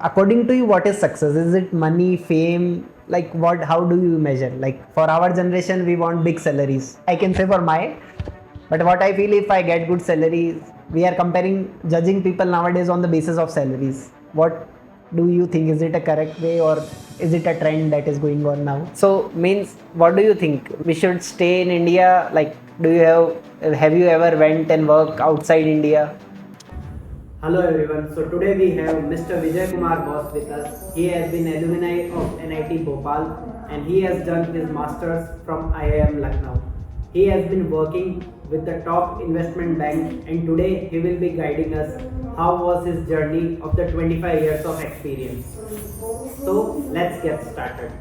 According to you, what is success? Is it money, fame? Like what, how do you measure? Like for our generation, we want big salaries. I can say for my, but what I feel, if I get good salaries, we are comparing, judging people nowadays on the basis of salaries. What do you think? Is it a correct way, or is it a trend that is going on now? So means, what do you think? We should stay in India? Like, do you have you ever went and work outside India? Hello everyone. So today we have Mr. Vijay Kumar Boss with us. He has been alumni of NIT Bhopal and he has done his masters from IIM Lucknow. He has been working with the top investment bank and today he will be guiding us how was his journey of the 25 years of experience. So let's get started.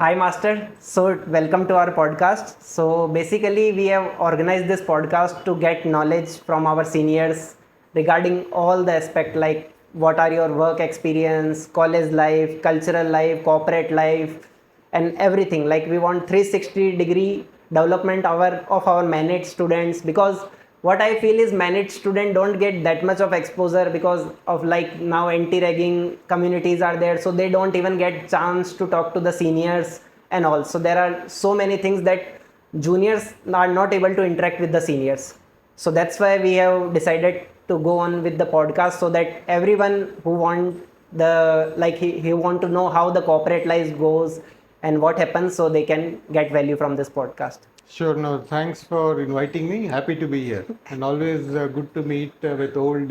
Hi, Master. So, welcome to our podcast. So, basically, we have organized this podcast to get knowledge from our seniors regarding all the aspect, like what are your work experience, college life, cultural life, corporate life, and everything. Like we want 360-degree development of our managed students, because what I feel is managed students don't get that much of exposure because of like now anti-ragging communities are there, so they don't even get chance to talk to the seniors. And also there are so many things that juniors are not able to interact with the seniors. So that's why we have decided to go on with the podcast, so that everyone who want the like he want to know how the corporate life goes and what happens, so they can get value from this podcast. Sure, no, thanks for inviting me. Happy to be here. And always good to meet with old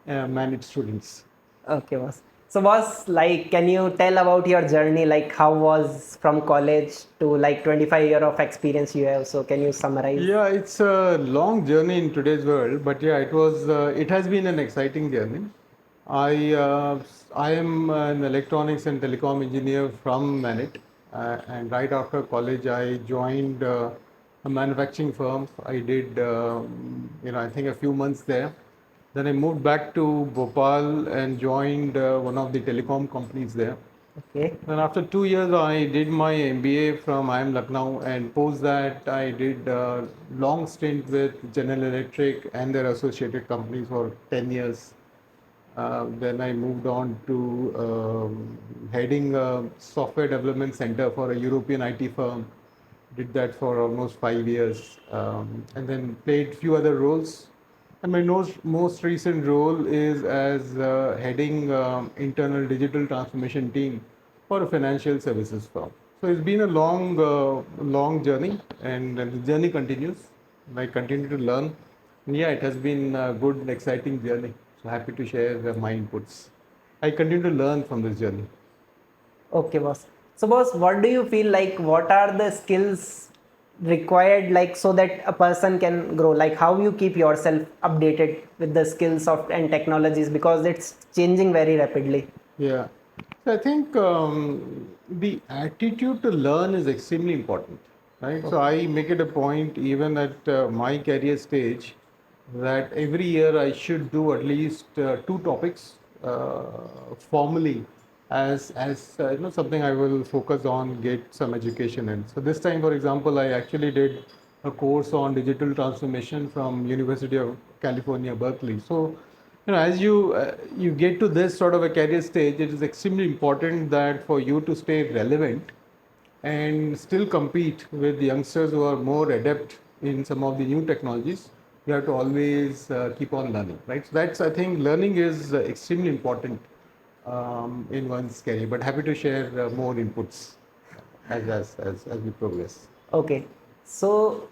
managed students. Okay, boss. So, boss, like, can you tell about your journey? Like, how was from college to like 25 year of experience you have? So, can you summarize? Yeah, it's a long journey in today's world, but yeah, it has been an exciting journey. I, uh, I am an electronics and telecom engineer from Manit. And right after college, I joined a manufacturing firm. I did, I think a few months there. Then I moved back to Bhopal and joined one of the telecom companies there. Okay. Then after 2 years, I did my MBA from IIM Lucknow, and post that I did a long stint with General Electric and their associated companies for 10 years. Then I moved on to heading a software development center for a European IT firm. Did that for almost 5 years, and then played few other roles. And my most recent role is as heading internal digital transformation team for a financial services firm. So it's been a long journey, and the journey continues. I continue to learn. And yeah, it has been a good and exciting journey. So happy to share my inputs. I continue to learn from this journey. Okay, boss. So, boss, what do you feel like? What are the skills required, like, so that a person can grow? Like, how you keep yourself updated with the skills of and technologies, because it's changing very rapidly. Yeah. So I think the attitude to learn is extremely important, right? So I make it a point, even at my career stage, that every year I should do at least two topics formally as something I will focus on, get some education in. So this time, for example, I actually did a course on digital transformation from University of California, Berkeley. So as you get to this sort of a career stage, it is extremely important that for you to stay relevant and still compete with youngsters who are more adept in some of the new technologies, you have to always keep on learning, right? So that's, I think, learning is extremely important in one's career. But happy to share more inputs as we progress. Okay. So,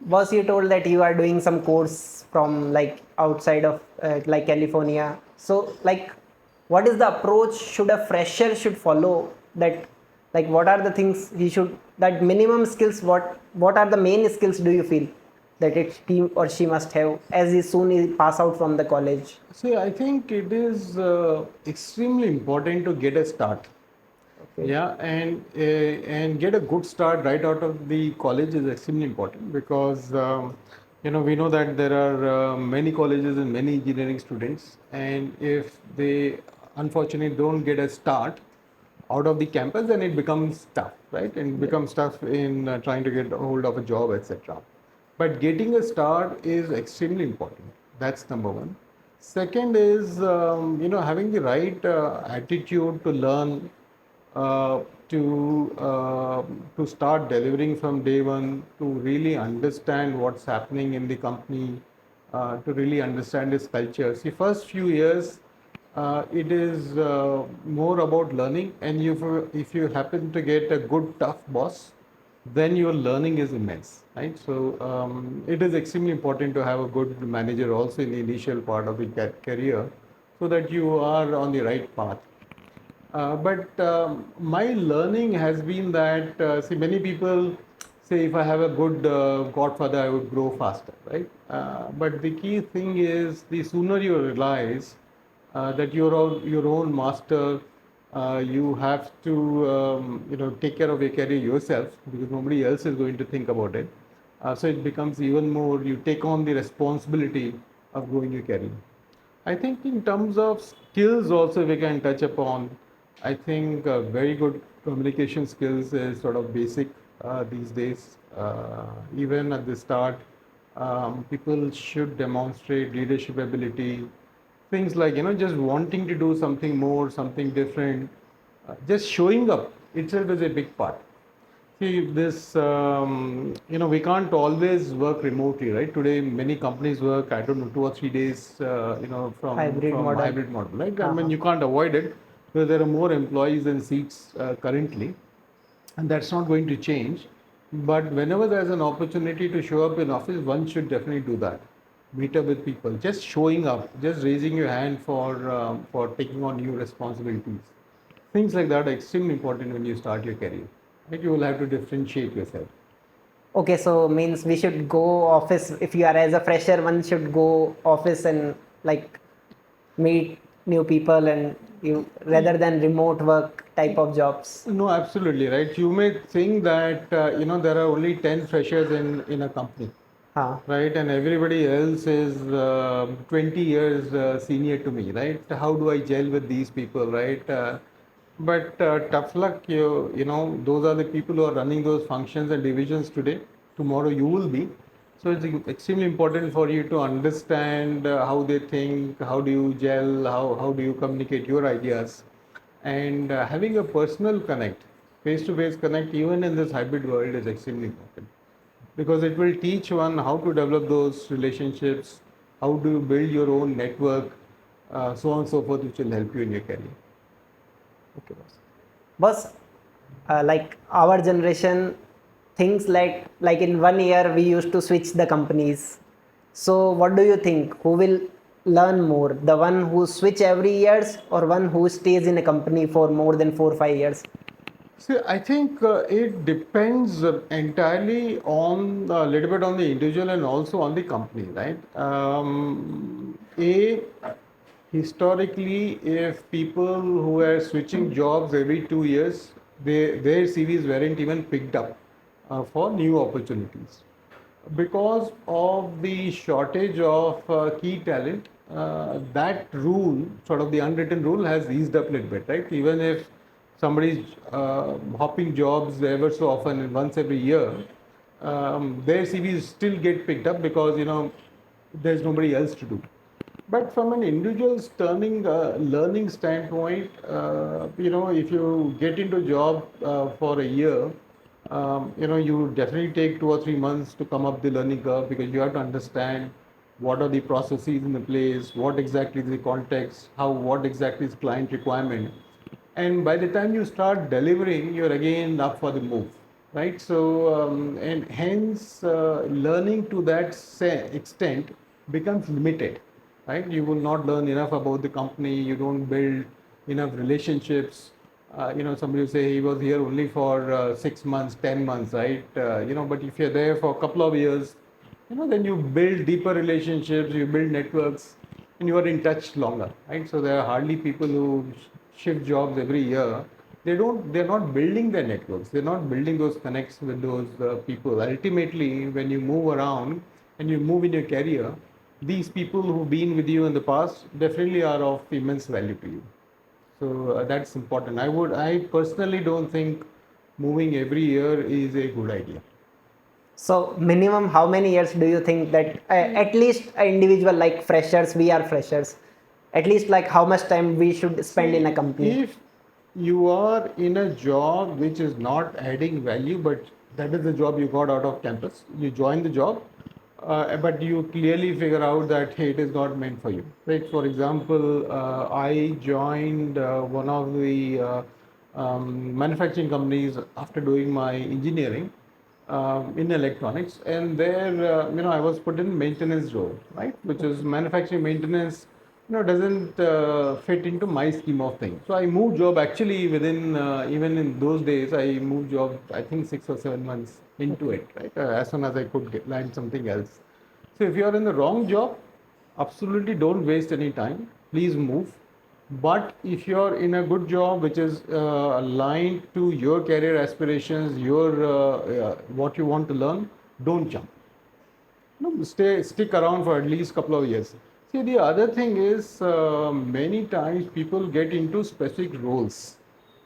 boss, you told that you are doing some course from like outside of like California. So, like, what is the approach should a fresher should follow? That, like, what are the things he should, that minimum skills? What are the main skills do you feel that he or she must have as he soon he pass out from the college? See, I think it is extremely important to get a start. Okay. Yeah, and get a good start right out of the college is extremely important, because we know that there are many colleges and many engineering students, and if they unfortunately don't get a start, out of the campus, then it becomes tough, right? And it becomes tough in trying to get a hold of a job, etc. But getting a start is extremely important. That's number one. Second is, having the right attitude to learn, uh, to uh, to start delivering from day one, to really understand what's happening in the company, to really understand its culture. See, first few years, it is more about learning, and if you happen to get a good tough boss, then your learning is immense, right? So it is extremely important to have a good manager also in the initial part of the career, so that you are on the right path. But my learning has been that, see, many people say if I have a good godfather, I would grow faster, right? But the key thing is the sooner you realize that your own master, you have to, take care of your career yourself because nobody else is going to think about it. So it becomes even more, you take on the responsibility of growing your career. I think in terms of skills also we can touch upon. I think very good communication skills is sort of basic these days. Even at the start, people should demonstrate leadership ability. Things like, just wanting to do something more, something different. Just showing up itself is a big part. See, we can't always work remotely, right? Today, many companies work, I don't know, 2 or 3 days, Hybrid from model. hybrid model, right? I mean, Uh-huh. you can't avoid it because there are more employees than seats currently, and that's not going to change. But whenever there's an opportunity to show up in office, one should definitely do that. Meet up with people, just showing up, just raising your hand for taking on new responsibilities. Things like that are extremely important when you start your career. Right? You will have to differentiate yourself. Okay, so means we should go office. If you are as a fresher, one should go office and like meet new people and you rather than remote work type of jobs. No, absolutely right. You may think that there are only 10 freshers in a company, Huh. right? And everybody else is 20 years senior to me, right? How do I gel with these people, right? But tough luck, those are the people who are running those functions and divisions today. Tomorrow you will be. So it's extremely important for you to understand how they think, how do you gel, how do you communicate your ideas, and having a personal connect, face-to-face connect, even in this hybrid world, is extremely important because it will teach one how to develop those relationships, how do you build your own network, so on and so forth, which will help you in your career. Okay, boss. Boss, like our generation, things like in 1 year we used to switch the companies. So what do you think? Who will learn more? The one who switch every years or one who stays in a company for more than 4 5 years? See, I think it depends entirely on a little bit on the individual and also on the company, right? Historically, if people who are switching jobs every 2 years, their CVs weren't even picked up for new opportunities because of the shortage of key talent. That rule, sort of the unwritten rule, has eased up a little bit, right? Even if somebody's hopping jobs ever so often and once every year, their CVs still get picked up because there's nobody else to do. But from an individual's turning learning standpoint, if you get into a job for a year, you definitely take 2 or 3 months to come up the learning curve because you have to understand what are the processes in the place, what exactly is the context, what exactly is client requirement, and by the time you start delivering, you're again up for the move, right? So and hence learning to that extent becomes limited, right? You will not learn enough about the company, you don't build enough relationships. Somebody will say he was here only for 6 months, 10 months, right? But if you're there for a couple of years, then you build deeper relationships, you build networks, and you are in touch longer, right? So there are hardly people who shift jobs every year. They're not building their networks. They're not building those connects with those people. Ultimately, when you move around and you move in your career, these people who've been with you in the past definitely are of immense value to you. So that's important. I personally don't think moving every year is a good idea. So minimum, how many years do you think that at least an individual like freshers, we are freshers, at least like how much time we should spend in a See, company? if you are in a job which is not adding value, but that is the job you got out of campus, you join the job, but you clearly figure out that hey, it is not meant for you. Right? For example, I joined one of the manufacturing companies after doing my engineering in electronics, and there, I was put in maintenance role, right, which is manufacturing maintenance. Doesn't fit into my scheme of things. So I moved job actually within even in those days. I moved job I think 6 or 7 months into Okay. it, right, as soon as I could land something else. So if you are in the wrong job, absolutely don't waste any time. Please move. But if you're in a good job which is aligned to your career aspirations, your what you want to learn, don't jump. No, stick around for at least couple of years. See, the other thing is many times people get into specific roles.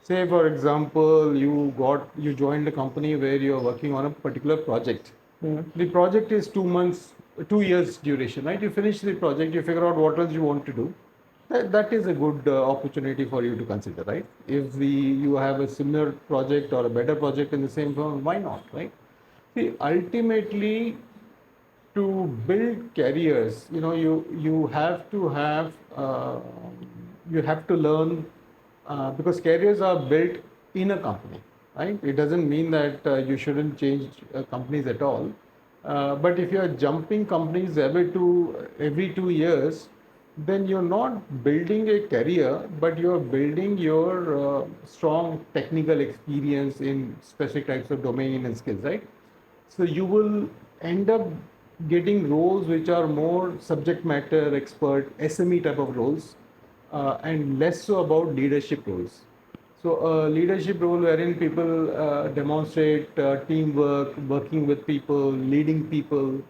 Say, for example, you joined a company where you're working on a particular project. Mm. The project is 2 months, 2 years duration, right? You finish the project, you figure out what else you want to do. That is a good opportunity for you to consider, right? If you have a similar project or a better project in the same firm, why not, right? See, ultimately, to build careers, you have to have you have to learn because careers are built in a company, right? It doesn't mean that you shouldn't change companies at all. But if you are jumping companies every 2 years, then you're not building a career, but you're building your strong technical experience in specific types of domain and skills, right? So you will end up getting roles which are more subject matter expert, SME type of roles, and less so about leadership roles. So a leadership role wherein people demonstrate teamwork, working with people, leading people,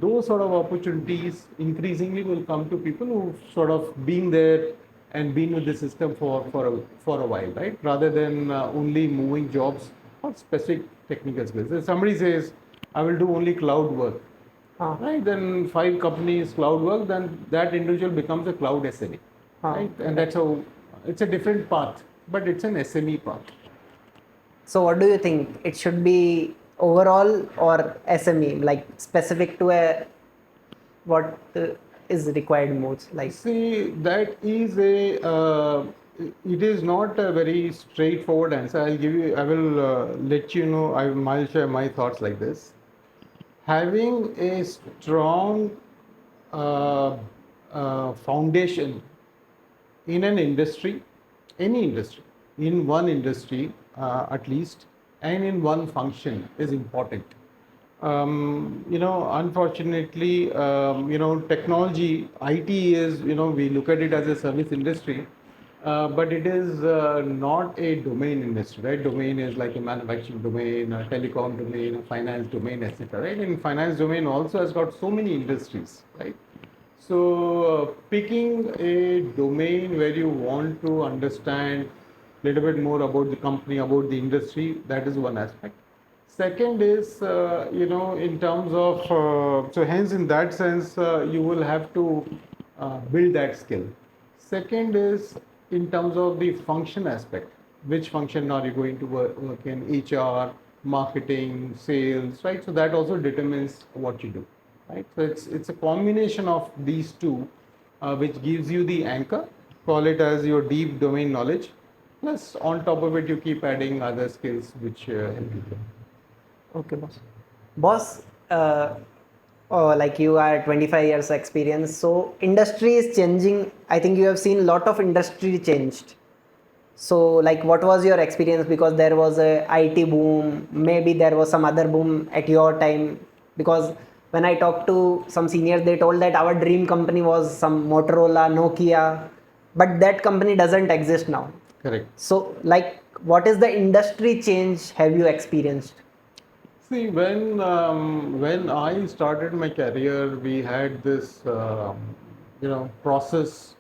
those sort of opportunities increasingly will come to people who sort of been there and been with the system for a while, right? Rather than only moving jobs or specific technical skills. If somebody says, I will do only cloud work, Ah, right? Then 5 companies cloud work, then that individual becomes a cloud SME, ah, right? And right. that's how it's a different path, but it's an SME path. So what do you think? It should be overall or SME, like specific to a what is required most, like. See, that is it is not a very straightforward answer. I will let you know, I might share my thoughts like this. Having a strong uh, foundation in an industry, any industry, in one industry at least, and in one function is important. Unfortunately, technology, IT is, we look at it as a service industry, but it is not a domain industry, right? Domain is like a manufacturing domain, a telecom domain, a finance domain, etc. Right? And finance domain also has got so many industries, right? So, picking a domain where you want to understand a little bit more about the company, about the industry, that is one aspect. Second is, in terms of, so hence in that sense, you will have to build that skill. Second is in terms of the function aspect. Which function are you going to work in? HR, marketing, sales, right? So that also determines what you do, right? So it's a combination of these two, which gives you the anchor. Call it as your deep domain knowledge. Plus, on top of it, you keep adding other skills which help you. Okay, boss. Boss, like you are 25 years experience, so industry is changing. I think you have seen lot of industry changed. So, like, what was your experience? Because there was a IT boom, maybe there was some other boom at your time. Because when I talked to some seniors, they told that our dream company was some Motorola, Nokia, but that company doesn't exist now. Correct. So, like, what is the industry change have you experienced? See, when I started my career, we had this process.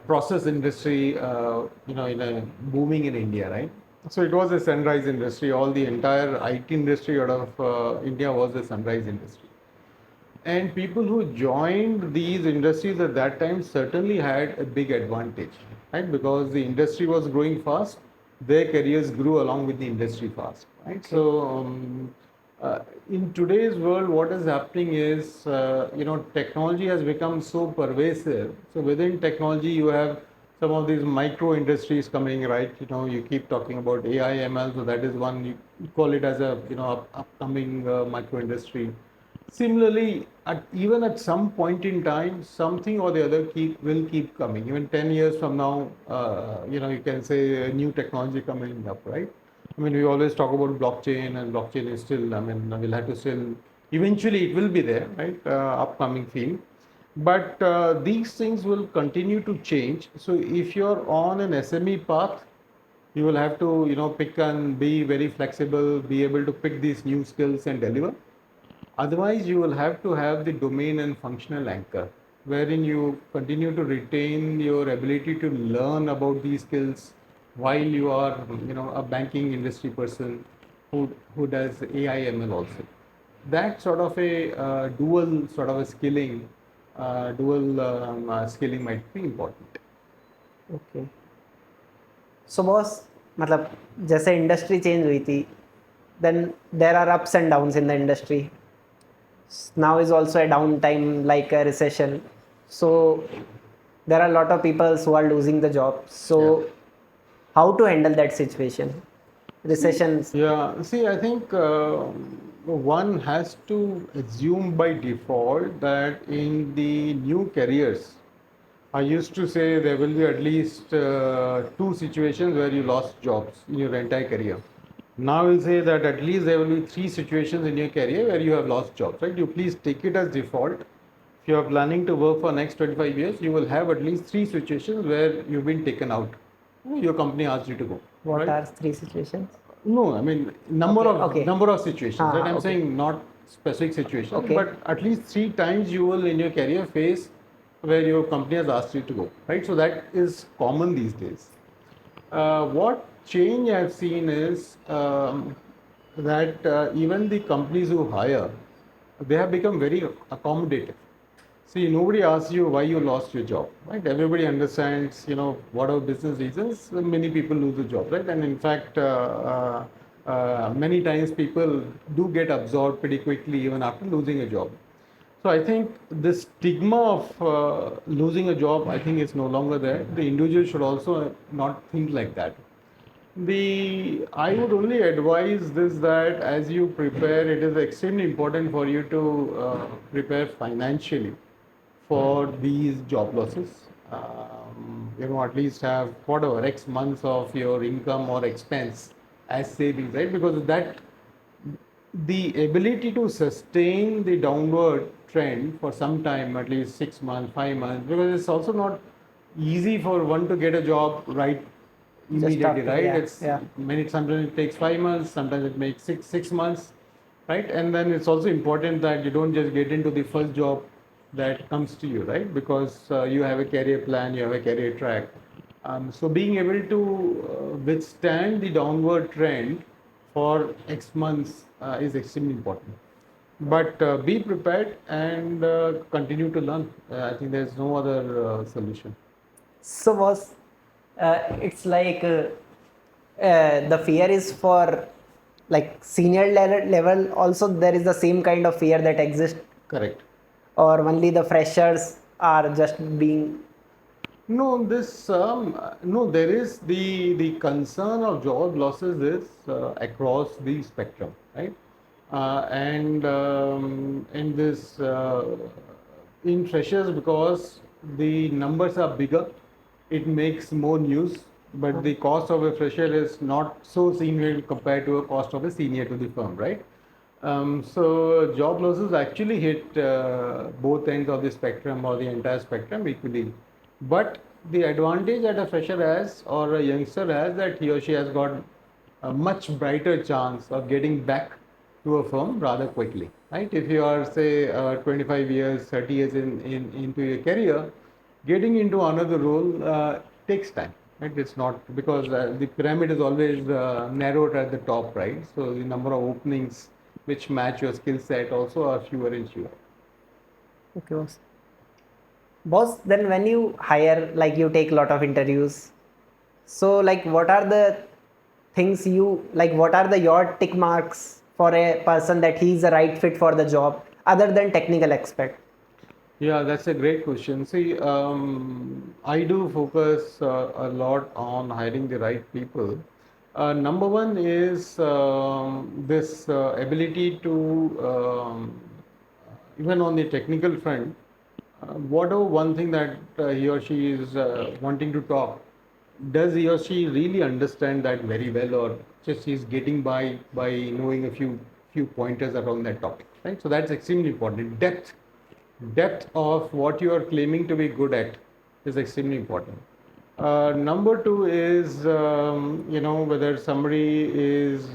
process industry, in a booming in India, right? So it was a sunrise industry. All the entire IT industry out of India was a sunrise industry. And people who joined these industries at that time certainly had a big advantage, right? Because the industry was growing fast, their careers grew along with the industry fast, right? Okay. So, in today's world, what is happening is, technology has become so pervasive. So, within technology, you have some of these micro industries coming, right? You keep talking about AI, ML, so that is one, you call it as a, upcoming micro industry. Similarly, even at some point in time, something or the other will keep coming. Even 10 years from now, you can say a new technology coming up, right? I mean, we always talk about blockchain, and blockchain is still, I mean, we'll have to still, eventually it will be there, right? Upcoming field. But these things will continue to change. So if you're on an SME path, you will have to, pick and be very flexible, be able to pick these new skills and deliver. Otherwise, you will have to have the domain and functional anchor, wherein you continue to retain your ability to learn about these skills while you are, a banking industry person who does AI ML also. That sort of a dual sort of a skilling, skilling might be important. Okay so boss मतलब जैसे industry change हुई थी then there are ups and downs in the industry now is also a downtime like a recession, so there are a lot of people who are losing the job, so Yeah. how to handle that situation, recessions? Yeah, see, I think one has to assume by default that in the new careers, I used to say there will be at least two situations where you lost jobs in your entire career. Now we'll say that at least there will be three situations in your career where you have lost jobs, right? You please take it as default. If you are planning to work for next 25 years, you will have at least three situations where you've been taken out. Your company asked you to go. What Right? are three situations? No, I mean Okay. number of situations. Right? I'm okay. saying not specific situations, Okay. but at least three times you will in your career face where your company has asked you to go. Right? So that is common these days. What change I've seen is that even the companies who hire, they have become very accommodative. See, nobody asks you why you lost your job, right? Everybody understands, what are business reasons. Many people lose the job, right? And in fact, many times people do get absorbed pretty quickly even after losing a job. So I think the stigma of losing a job, I think, is no longer there. The individual should also not think like that. I would only advise this, that as you prepare, it is extremely important for you to prepare financially for these job losses. At least have whatever X months of your income or expense as savings, right? Because that the ability to sustain the downward trend for some time, at least 6 months, 5 months, because it's also not easy for one to get a job right immediately, after, right? yeah, It's yeah. sometimes it takes 5 months, sometimes it makes six months, right? And then it's also important that you don't just get into the first job that comes to you, right? Because you have a career plan, you have a career track. So being able to withstand the downward trend for X months is extremely important. But be prepared and continue to learn. I think there's no other solution. So was it's like the fear is for like senior level also, there is the same kind of fear that exists, Correct. or only the freshers are just being? No, there is the concern of job losses is across the spectrum, right? And in this in freshers, because the numbers are bigger, it makes more news. But the cost of a fresher is not so senior compared to a cost of a senior to the firm, right? So job losses actually hit both ends of the spectrum or the entire spectrum equally. But the advantage that a fresher has or a youngster has, that he or she has got a much brighter chance of getting back to a firm rather quickly, right? If you are say 25 years, 30 years into your career, Getting into another role takes time, right? It's not because the pyramid is always narrowed at the top, right? So the number of openings which match your skill set also are fewer and fewer. Okay, boss. Boss, then when you hire, like you take a lot of interviews. So, like, what are the things you like? What are the your tick marks for a person that he's a right fit for the job, other than technical aspect? Yeah, that's a great question. See, I do focus a lot on hiring the right people. Number one is this ability to, even on the technical front, whatever one thing that he or she is wanting to talk, does he or she really understand that very well, or just he's getting by knowing a few pointers around that topic, right? So that's extremely important. Depth of what you are claiming to be good at is extremely important. Number two is, whether somebody is,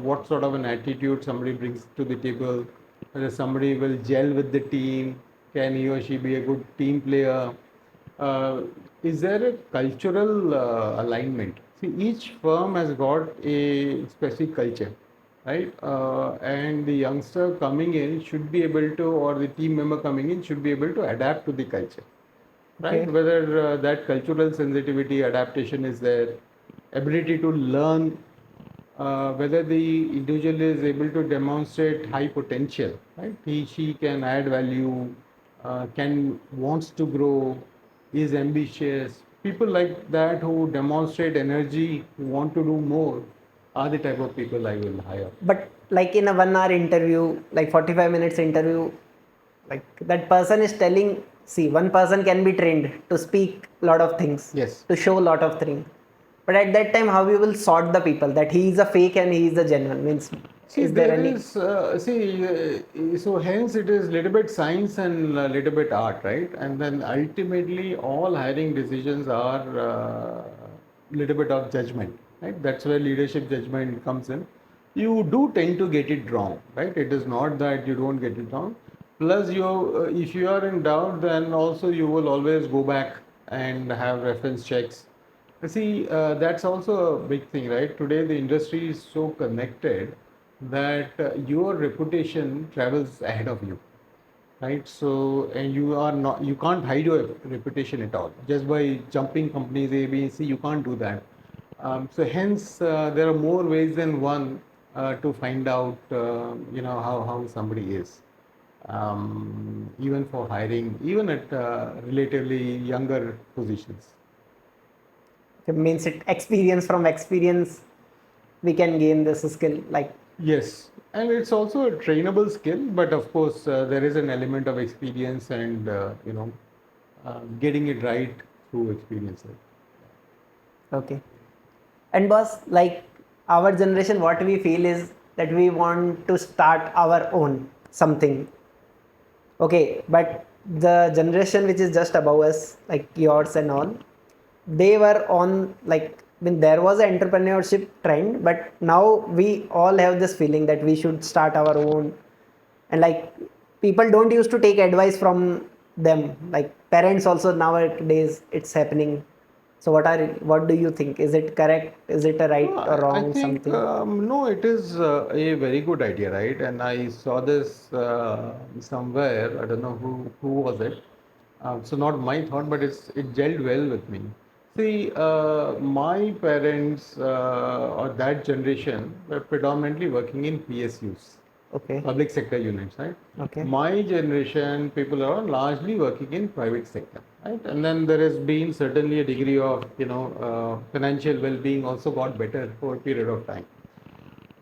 what sort of an attitude somebody brings to the table, whether somebody will gel with the team, can he or she be a good team player, uh, is there a cultural alignment? See, each firm has got a specific culture, right? And the youngster coming in should be able to, or the team member coming in should be able to adapt to the culture, right? Okay. Whether that cultural sensitivity, adaptation is there, ability to learn, whether the individual is able to demonstrate high potential, right? She can add value, wants to grow, is ambitious. People like that who demonstrate energy, who want to do more, are the type of people I will hire. But like in a 1 hour interview, like 45 minutes interview, like that person is telling, see, one person can be trained to speak a lot of things, Yes. to show a lot of things. But at that time, how you will sort the people that he is a fake and he is a genuine? Means, See, is there there any? is, so hence it is little bit science and a little bit art, right? And then ultimately all hiring decisions are little bit of judgment, right? That's where leadership judgment comes in. You do tend to get it wrong, right? It is not that you don't get it wrong. Plus, if you are in doubt, then also you will always go back and have reference checks. See, that's also a big thing, right? Today, the industry is so connected that your reputation travels ahead of you, right? So, and you can't hide your reputation at all. Just by jumping companies A, B, and C, you can't do that. So, hence, there are more ways than one to find out, how somebody is. Even for hiring, even at relatively younger positions. Means it experience from experience, we can gain this skill. Like, Yes, and it's also a trainable skill, but of course, there is an element of experience and getting it right through experience. okay. And boss, like our generation, what we feel is that we want to start our own something. Okay, but the generation which is just above us, like yours and all, they were on like when there was an entrepreneurship trend, but now we all have this feeling that we should start our own, and like people don't used to take advice from them. Like parents also nowadays, it's happening. So what do you think? Is it correct? Is it a right No, or I wrong think something? no, it is a very good idea, right? And I saw this somewhere. I don't know who was it. So not my thought, but it gelled well with me. See, my parents or that generation were predominantly working in PSUs, Okay. public sector units, right? Okay. My generation, people are largely working in private sector, right? And then there has been certainly a degree of, financial well-being also got better for a period of time.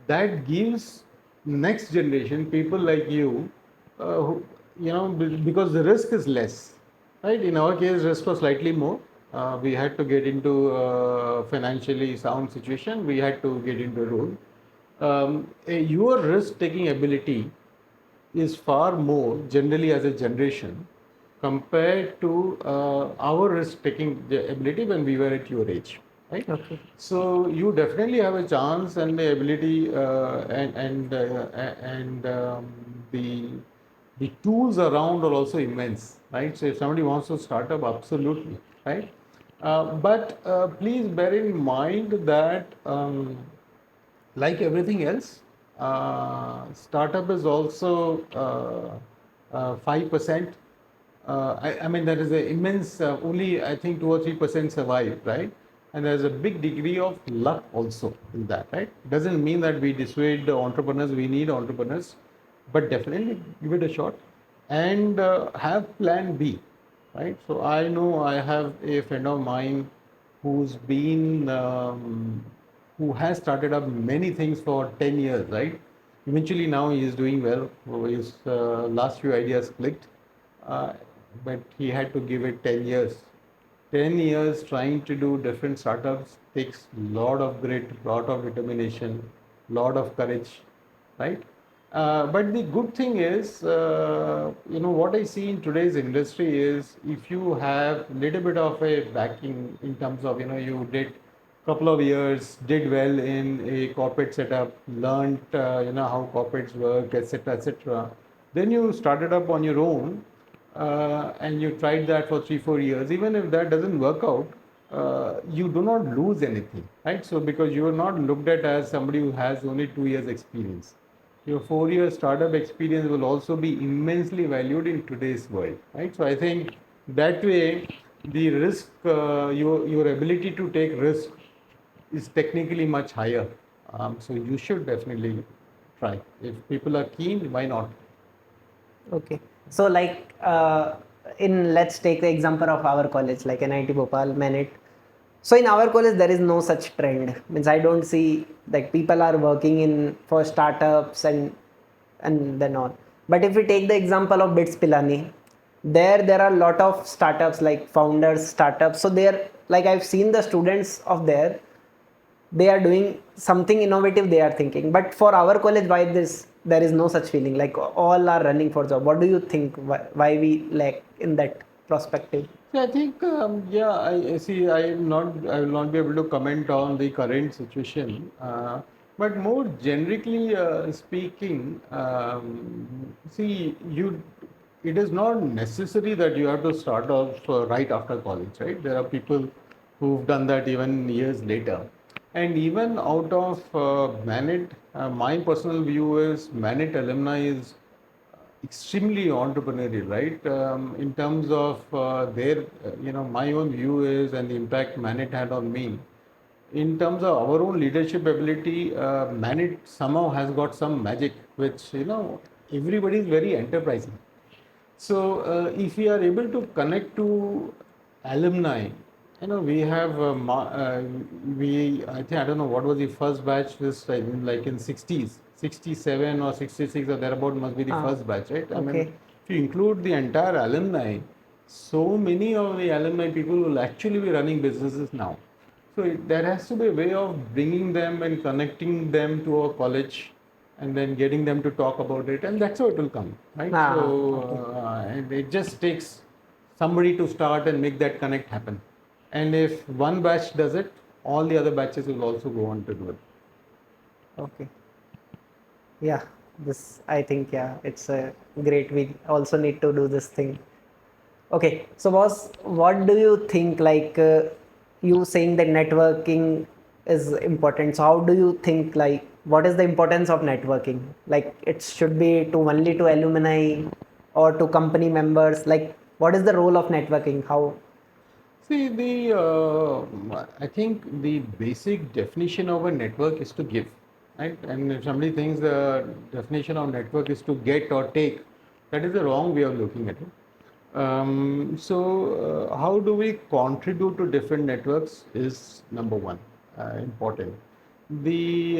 That gives next generation people like you, because the risk is less, right? In our case, risk was slightly more. We had to get into financially sound situation. We had to get into a role. Your risk-taking ability is far more generally as a generation compared to our risk taking ability when we were at your age, right? Okay. So you definitely have a chance and the ability and the The tools around are also immense, right? So if somebody wants to start up, absolutely, right? But please bear in mind that like everything else, startup is also 5%. I mean, there is an immense, only I think 2 or 3% survive, right? And there's a big degree of luck also in that, right? Doesn't mean that we dissuade the entrepreneurs, we need entrepreneurs, but definitely give it a shot and have plan B, right? So I know I have a friend of mine who's been who has started up many things for 10 years, right? Eventually now he is doing well. His last few ideas clicked, uh, but he had to give it 10 years. 10 years trying to do different startups takes lot of grit, lot of determination, lot of courage, right? But the good thing is, what I see in today's industry is if you have little bit of a backing in terms of, you did couple of years, did well in a corporate setup, learned, how corporates work, etc., etc. Then you started up on your own, and you tried that for 3 4 years. Even if that doesn't work out, you do not lose anything, right? So because you are not looked at as somebody who has only 2 years experience, your 4 year startup experience will also be immensely valued in today's world, right? So I think that way the risk, your ability to take risk is technically much higher. So you should definitely try. If people are keen, why not? Okay. So like in let's take the example of our college, like NIT Bhopal, Manit. So in our college there is no such trend. Means I don't see like people are working in for startups and then on. But if we take the example of Bits Pilani, there are a lot of startups like founders startups. So they're like I've seen the students of there, they are doing something innovative they are thinking, but for our college why this there is no such feeling, like all are running for job. What do you think, why we lack in that perspective? So I think, yeah, I see. I will not be able to comment on the current situation, but more generically speaking, see, it is not necessary that you have to start off right after college, right? There are people who've done that even years later. And even out of Manit, my personal view is Manit alumni is extremely entrepreneurial, right? In terms of my own view is, and the impact Manit had on me. In terms of our own leadership ability, Manit somehow has got some magic, which, everybody is very enterprising. So, if we are able to connect to alumni, we have I think, I don't know what was the first batch. This like in 60s, 67 or 66 or thereabout must be the Ah, first batch, right? I mean, okay. if you include the entire alumni, so many of the alumni people will actually be running businesses now. So there has to be a way of bringing them and connecting them to our college, and then getting them to talk about it, and that's how it will come, right? So Okay. and it just takes somebody to start and make that connect happen. And if one batch does it, all the other batches will also go on to do it. Okay. Yeah, this I think, yeah, it's a great, we also need to do this thing. Okay, so boss, what do you think? Like you saying that networking is important. So how do you think? Like, what is the importance of networking? Like, it should be to only to alumni or to company members. Like, what is the role of networking? How? See, I think the basic definition of a network is to give, right? And if somebody thinks the definition of network is to get or take, that is the wrong way of looking at it. How do we contribute to different networks is number one, important. The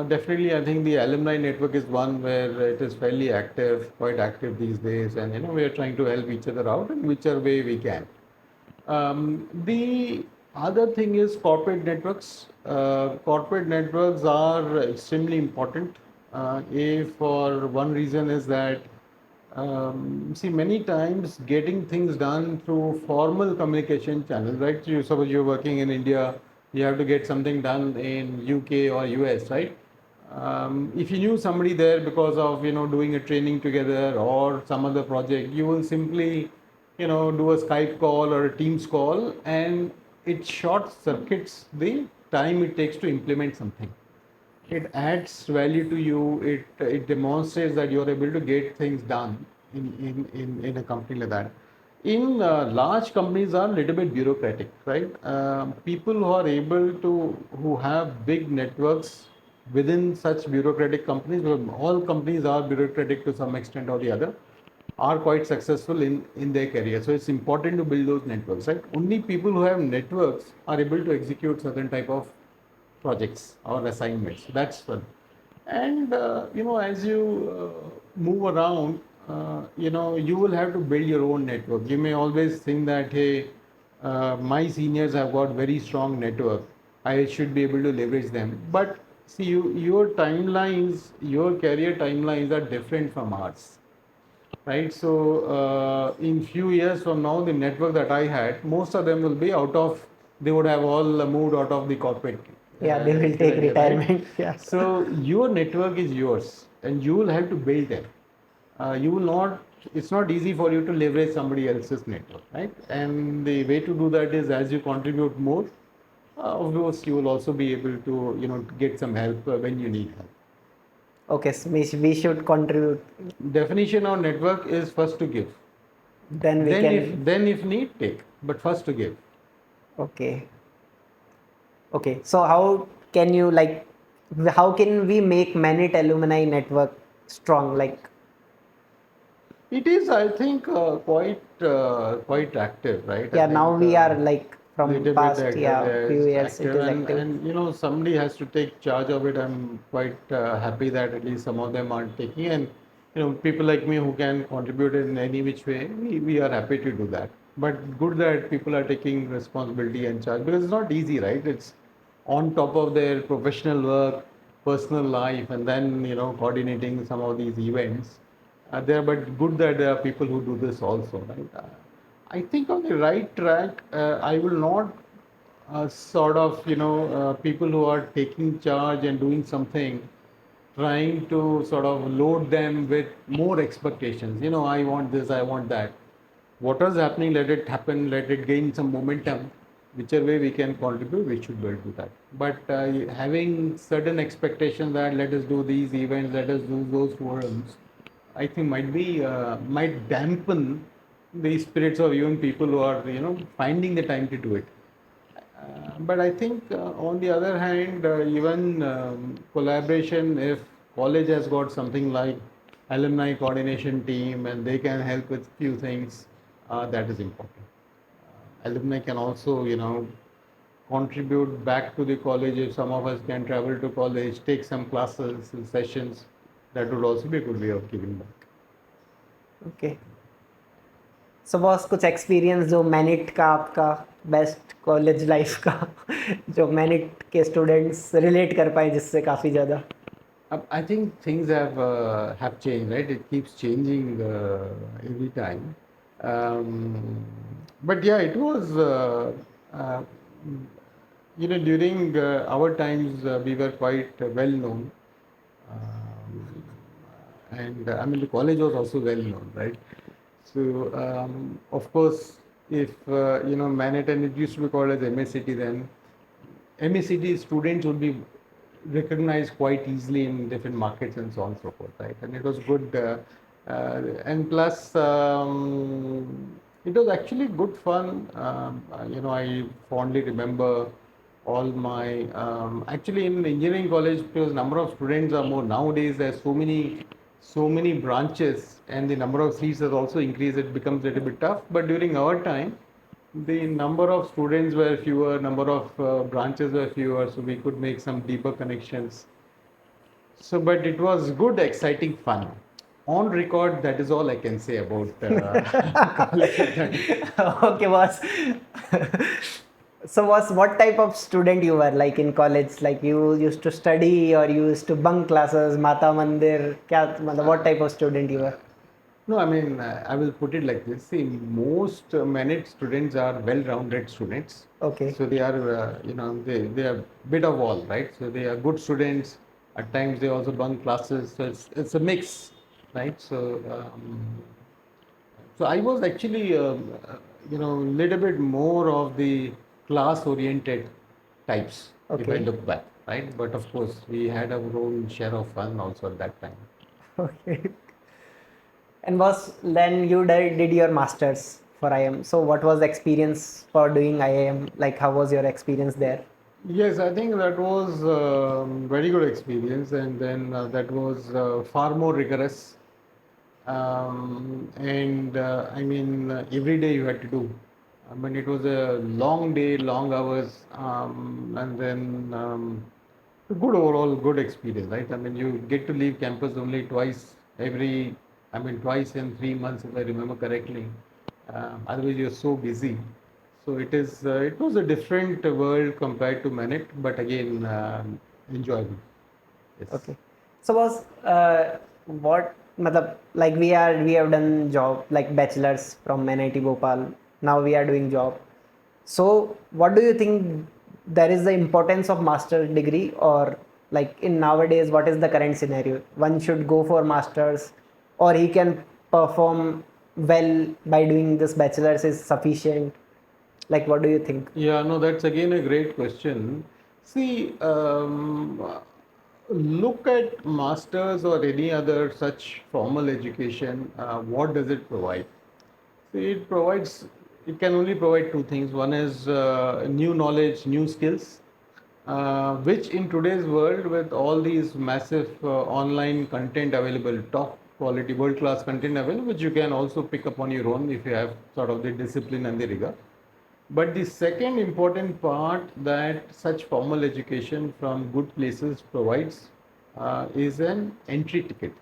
Definitely, I think the alumni network is one where it is fairly active, quite active these days, and we are trying to help each other out in whichever way we can. The other thing is corporate networks. Corporate networks are extremely important. If for one reason is that, see, many times getting things done through formal communication channels, right? You suppose you're working in India, you have to get something done in UK or US, right? If you knew somebody there because of doing a training together or some other project, you will simply do a Skype call or a Teams call, and it short circuits the time it takes to implement something. It adds value to you. It demonstrates that you're able to get things done in a company like that. In large companies are a little bit bureaucratic, right? People who are able to, who have big networks within such bureaucratic companies, well, all companies are bureaucratic to some extent or the other, are quite successful in their career. So it's important to build those networks, right? Only people who have networks are able to execute certain type of projects or assignments. That's one. And as you move around, you will have to build your own network. You may always think that, hey, my seniors have got very strong network, I should be able to leverage them. But see, your timelines, your career timelines are different from ours, right? So in few years from now, the network that I had, most of them will be out of, they would have all moved out of the corporate Yeah, they will take career, right? retirement. Yeah. So your network is yours, and you will have to build it. You will not. It's not easy for you to leverage somebody else's network, right? And the way to do that is, as you contribute more, of course, you will also be able to, get some help when you need help. Okay, so we should contribute. Definition of network is first to give. Then we can. Then if need, take, but first to give. Okay. Okay. So how can you like? How can we make Manit alumni network strong? Like, It is, I think, quite active, right? I yeah, now think we are like from little bit past, yeah, few years it active, is active. and somebody has to take charge of it. I'm quite happy that at least some of them are taking, and people like me who can contribute in any which way, we are happy to do that. But good that people are taking responsibility and charge, because it's not easy, right? It's on top of their professional work, personal life, and then coordinating some of these events. There, but good that there are people who do this also, right? I think on the right track. I will not sort of people who are taking charge and doing something, trying to sort of load them with more expectations. I want this, I want that. What is happening, let it happen, let it gain some momentum. Whichever way we can contribute, we should build to that. But having certain expectations that let us do these events, let us do those forums, I think might dampen the spirits of even people who are finding the time to do it. But I think on the other hand, even collaboration, if college has got something like alumni coordination team and they can help with few things, that is important. Alumni can also, contribute back to the college. If some of us can travel to college, take some classes and sessions, that would also be a good way of giving back. Okay. So boss कुछ experience जो मैनिट का आपका best college life का जो मैनिट के students relate कर पाए जिससे काफ़ी ज़्यादा. I think things have changed, right? It keeps changing every time. But yeah, it was uh, during our times we were quite well known, and I mean the college was also well known, right? So of course, if Manhattan, it used to be called as MACT then. MACT students would be recognized quite easily in different markets and so on and so forth, right? And it was good, and plus it was actually good fun. I fondly remember all my actually in engineering college, because number of students are more nowadays. There's so many branches, and the number of seats has also increased. It becomes a little bit tough. But during our time, the number of students were fewer, number of branches were fewer, so we could make some deeper connections. So, but it was good, exciting fun. On record, that is all I can say about college. Okay, boss. So was what type of student you were like in college? Like you used to study or you used to bunk classes, Mata Mandir? What type of student you were? No, I mean, I will put it like this. See, most Manit students are well-rounded students. Okay. So they are, they are bit of all, right? So they are good students. At times they also bunk classes, so it's a mix, right? So I was actually, little bit more of the class-oriented types, if I Okay. look back, right? But of course, we had our own share of fun also at that time. Okay. And was then you did your masters for IIM. So what was the experience for doing IIM? Like how was your experience there? Yes, I think that was very good experience, and then that was far more rigorous. Every day you had to do. I mean, it was a long day, long hours, and then a good overall good experience, right? I mean, you get to leave campus only twice in 3 months, if I remember correctly. Otherwise, you're so busy. So it was a different world compared to Manit, but again, enjoyable. Yes. Okay. So was what matlab, like we have done job like bachelors from NIT Bhopal. Now we are doing job. So what do you think there is the importance of master degree, or like in nowadays what is the current scenario? One should go for masters, or he can perform well by doing this bachelors is sufficient. Like what do you think? Yeah, no, that's again a great question. See, look at masters or any other such formal education. What does it provide? See, it can only provide two things. One is new knowledge, new skills, which in today's world, with all these massive online content available, top quality, world class content available, which you can also pick up on your own if you have sort of the discipline and the rigor. But the second important part that such formal education from good places provides is an entry ticket.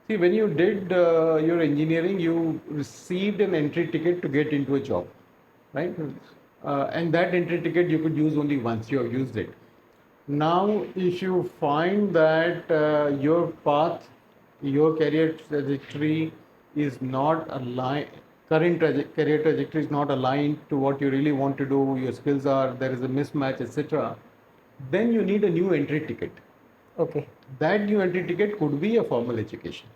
See, when you did your engineering, you received an entry ticket to get into a job, right? And that entry ticket you could use only once. You have used it. Now, if you find that your path, your career trajectory is not aligned, career trajectory is not aligned to what you really want to do, your skills are, there is a mismatch, etc., then you need a new entry ticket. Okay. That new entry ticket could be a formal education,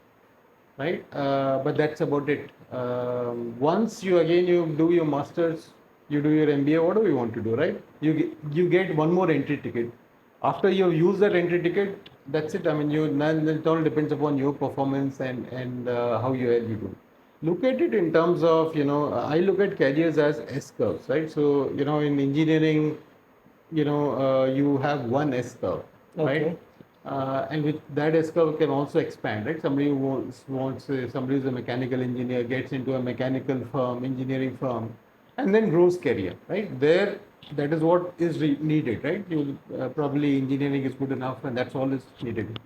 right? But that's about it. Once you do your masters, you do your MBA, whatever you want to do, right? You get one more entry ticket. After you use that entry ticket, that's it. I mean, then it all depends upon your performance and how you do. Look at it in terms of, I look at careers as S curves, right? So, in engineering, you have one S curve, right? Okay. And with that S curve can also expand, right? Somebody who somebody who's a mechanical engineer gets into a mechanical firm, engineering firm, and then grows career, right? There, that is what is needed, right? You probably engineering is good enough, and that's all is needed.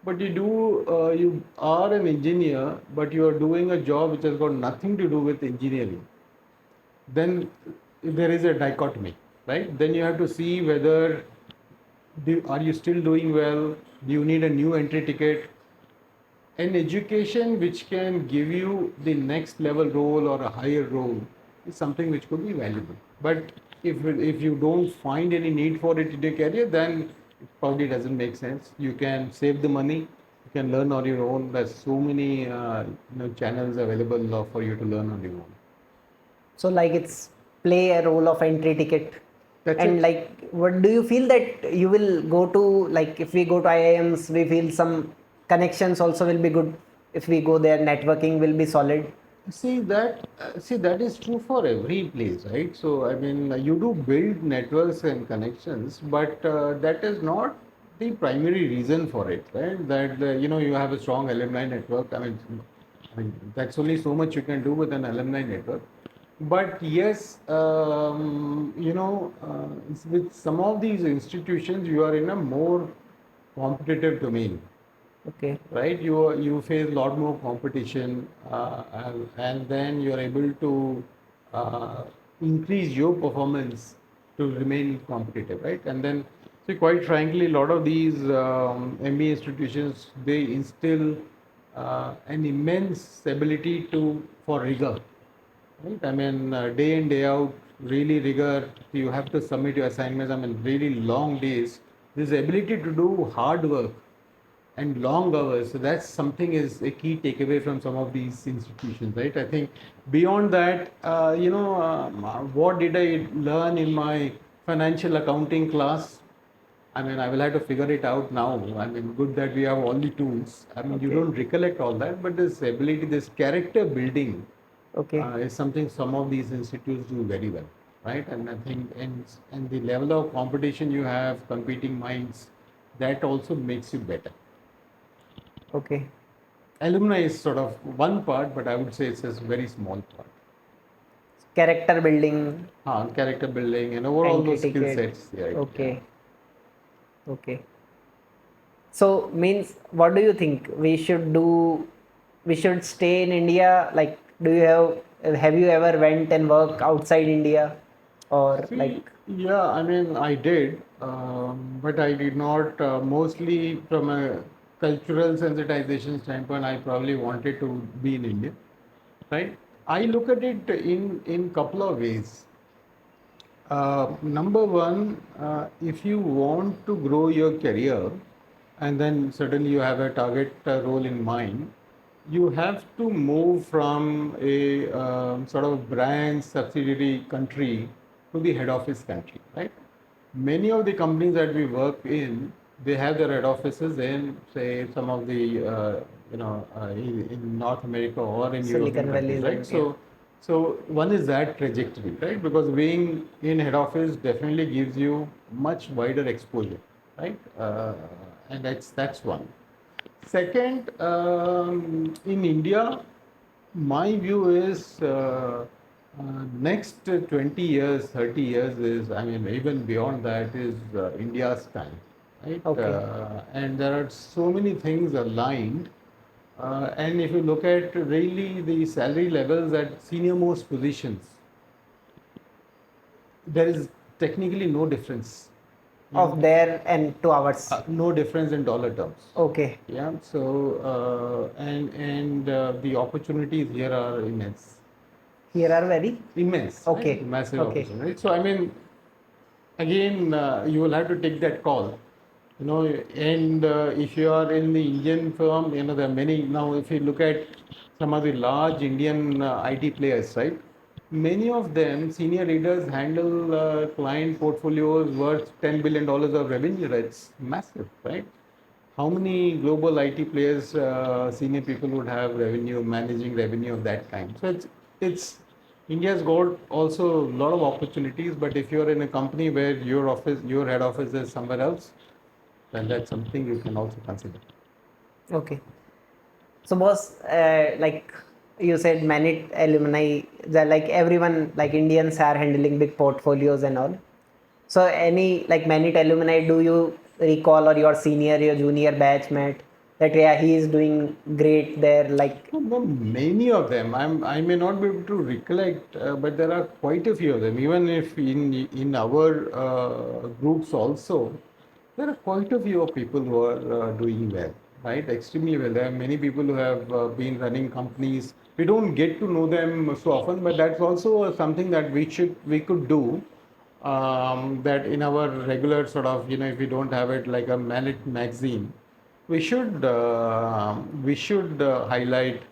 But you are an engineer, but you are doing a job which has got nothing to do with engineering. Then there is a dichotomy, right? Then you have to see whether are you still doing well? Do you need a new entry ticket? An education which can give you the next level role or a higher role is something which could be valuable. But if you don't find any need for it in your career, then it probably doesn't make sense. You can save the money. You can learn on your own. There's so many channels available for you to learn on your own. So like it's play a role of entry ticket. That's And it. like what do you feel that you will go to, like if we go to IIMs, we feel some connections also will be good. If we go there, networking will be solid. See that is true for every place, right? So I mean, you do build networks and connections, but that is not the primary reason for it, right? That you have a strong alumni network. I mean that's only so much you can do with an alumni network. But yes, with some of these institutions, you are in a more competitive domain, Okay. right? You face a lot more competition, and then you are able to uh, increase your performance to remain competitive, right? And then, see, quite frankly, a lot of these MBA institutions, they instill an immense ability for rigor, right? I mean, day in, day out, really rigor. You have to submit your assignments. I mean, really long days. This ability to do hard work, and long hours. So that's something is a key takeaway from some of these institutions, right? I think beyond that, what did I learn in my financial accounting class? I mean, I will have to figure it out now. I mean, good that we have all the tools. I mean, you Okay. don't recollect all that, but this ability, this character building Okay. is something some of these institutes do very well, right? And I think, and the level of competition you have, competing minds, that also makes you better. Okay. Alumni is sort of one part, but I would say it's a very small part. Character building, Character building and overall entry those skill ticket. sets, yeah, yeah. Okay. Okay. So means what do you think we should do? We should stay in India. Like, do you have you ever went and work outside India, or See, like? yeah, I mean, I did, but I did not. Mostly from a cultural sensitization standpoint, I probably wanted to be in India, right? I look at it in couple of ways. Number one, if you want to grow your career, and then certainly you have a target role in mind, you have to move from a sort of brand subsidiary country to the head office country, right? Many of the companies that we work in, they have their head offices in, say, some of the, in North America or in European Silicon countries, Valley right? zone, yeah. So one is that trajectory, right? Because being in head office definitely gives you much wider exposure, right? And that's one. Second, in India, my view is next 20 years, 30 years is, I mean, even beyond that is India's time, right? Okay. And there are so many things aligned. And if you look at really the salary levels at senior most positions, there is technically no difference. Of there and to ours. No difference in dollar terms. Okay. Yeah. So the opportunities here are immense. Here are very. Immense, right? Okay. Massive Okay. opportunity. Right? So I mean, again, you will have to take that call. And if you are in the Indian firm, there are many now. If you look at some of the large Indian IT players, right? Many of them, senior leaders, handle client portfolios worth $10 billion of revenue. That's massive, right? How many global IT players, senior people would have revenue, managing revenue of that kind? So it's India's got also a lot of opportunities, but if you're in a company where your head office is somewhere else, then that's something you can also consider. Okay. So, boss, like you said, many alumni, like everyone, like Indians are handling big portfolios and all. So, any like many alumni, do you recall, or your senior, your junior batchmate, that yeah, he is doing great there? Like, No, many of them. I may not be able to recollect, but there are quite a few of them. Even if in our groups also, there are quite a few of people who are doing well, right? Extremely well. There are many people who have been running companies. We don't get to know them so often, but that's also something that we could do. That in our regular sort of, if we don't have it like a Manit magazine, we should highlight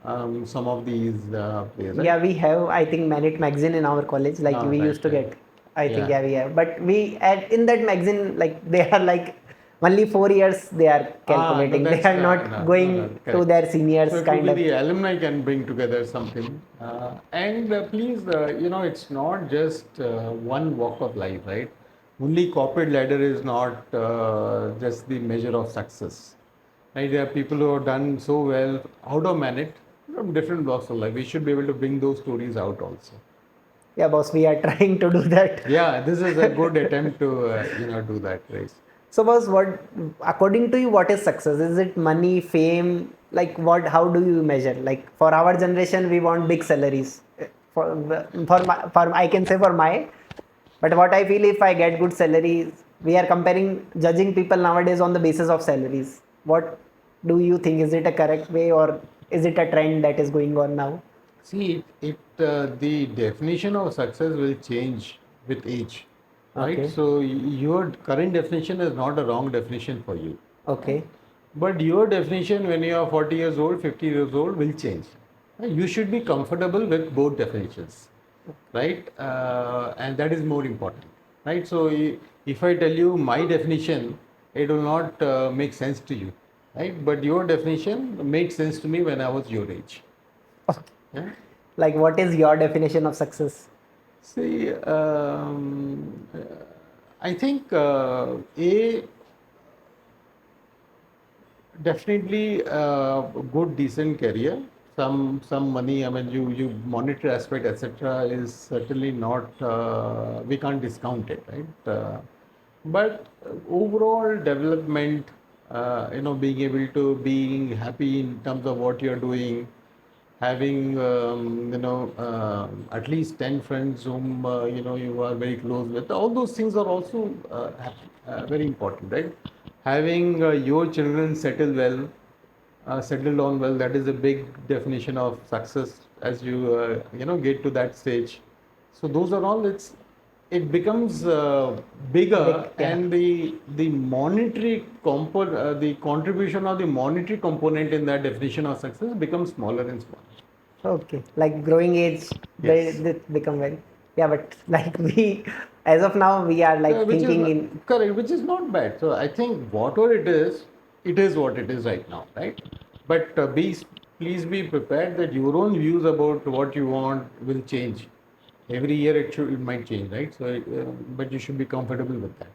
some of these players, right? yeah, we have, I think, Manit magazine in our college. Like, we Right, used to right. get, I think, Yeah. yeah, we have. But in that magazine, like, they are like only 4 years they are No, calculating. They that's are not no, no, no, going to correct. their So seniors, it will kind be of. the alumni can bring together something, and please, it's not just one walk of life, right? Only corporate ladder is not just the measure of success, right? There are people who have done so well out of Manit from different walks of life. We should be able to bring those stories out also. Yeah, boss, we are trying to do that. Yeah, this is a good attempt to do that, right? So, boss, what, according to you, what is success? Is it money, fame? Like, what? How do you measure? Like, for our generation, we want big salaries. For I can say for my, but what I feel, if I get good salaries, we are judging people nowadays on the basis of salaries. What do you think? Is it a correct way, or is it a trend that is going on now? See, the definition of success will change with age, right? Okay. So your current definition is not a wrong definition for you. Right? Okay. But your definition when you are 40 years old, 50 years old will change. You should be comfortable with both definitions, right? And that is more important, right? So if I tell you my definition, it will not make sense to you, right? But your definition made sense to me when I was your age. Yeah? Like, what is your definition of success? See, I think a definitely good decent career, some money. I mean, you monetary aspect etc. is certainly not we can't discount it, right? But overall development, being able to being happy in terms of what you're doing, having at least 10 friends whom you are very close with, all those things are also very important, right? Having your children settle well, settle down well, that is a big definition of success as you get to that stage. So those are all, it becomes Big, bigger, yeah. and the monetary the contribution of the monetary component in that definition of success becomes smaller and smaller. Okay, like growing age, Yes. they become very, yeah. But like we, as of now, we are like Which is thinking in. correct, which is not bad. So I think whatever it is what it is right now, right? But please be prepared that your own views about what you want will change. Every year it might change, right? So, but you should be comfortable with that.